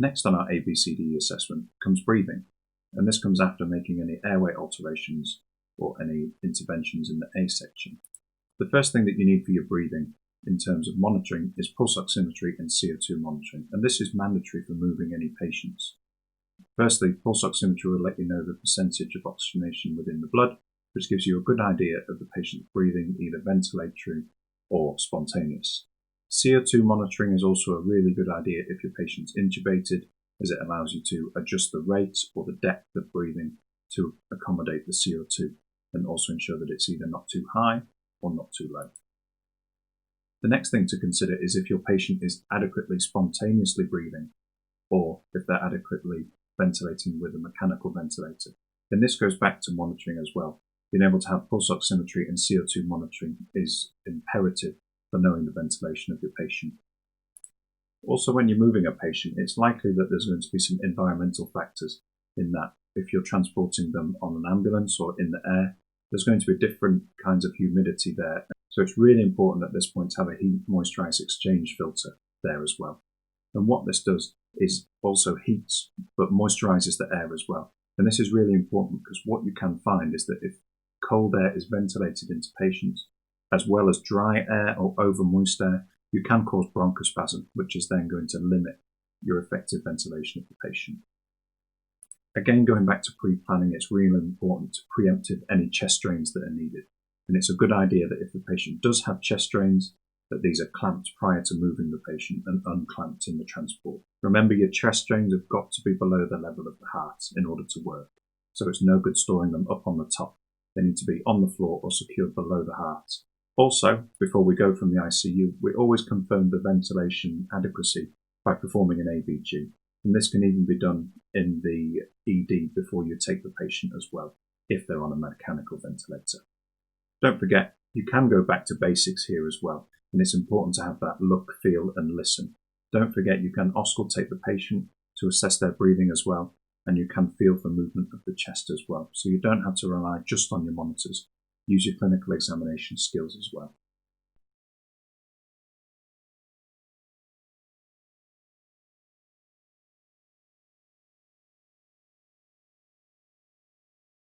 Next on our ABCDE assessment comes breathing, and this comes after making any airway alterations or any interventions in the A section. The first thing that you need for your breathing in terms of monitoring is pulse oximetry and CO2 monitoring, and this is mandatory for moving any patients. Firstly, pulse oximetry will let you know the percentage of oxygenation within the blood, which gives you a good idea of the patient's breathing, either ventilatory or spontaneous. CO2 monitoring is also a really good idea if your patient's intubated, as it allows you to adjust the rate or the depth of breathing to accommodate the CO2 and also ensure that it's either not too high or not too low. The next thing to consider is if your patient is adequately spontaneously breathing or if they're adequately ventilating with a mechanical ventilator. And this goes back to monitoring as well. Being able to have pulse oximetry and CO2 monitoring is imperative for knowing the ventilation of your patient. Also, when you're moving a patient, it's likely that there's going to be some environmental factors in that if you're transporting them on an ambulance or in the air, there's going to be different kinds of humidity there. So it's really important at this point to have a heat moisturize exchange filter there as well. And what this does is also heats but moisturizes the air as well. And this is really important because what you can find is that if cold air is ventilated into patients, as well as dry air or over moist air, you can cause bronchospasm, which is then going to limit your effective ventilation of the patient. Again, going back to pre-planning, it's really important to preempt any chest drains that are needed. And it's a good idea that if the patient does have chest drains, that these are clamped prior to moving the patient and unclamped in the transport. Remember, your chest drains have got to be below the level of the heart in order to work. So it's no good storing them up on the top. They need to be on the floor or secured below the heart. Also, before we go from the ICU, we always confirm the ventilation adequacy by performing an ABG. And this can even be done in the ED before you take the patient as well, if they're on a mechanical ventilator. Don't forget, you can go back to basics here as well, and it's important to have that look, feel, and listen. Don't forget you can auscultate the patient to assess their breathing as well, and you can feel for movement of the chest as well. So you don't have to rely just on your monitors. Use your clinical examination skills as well.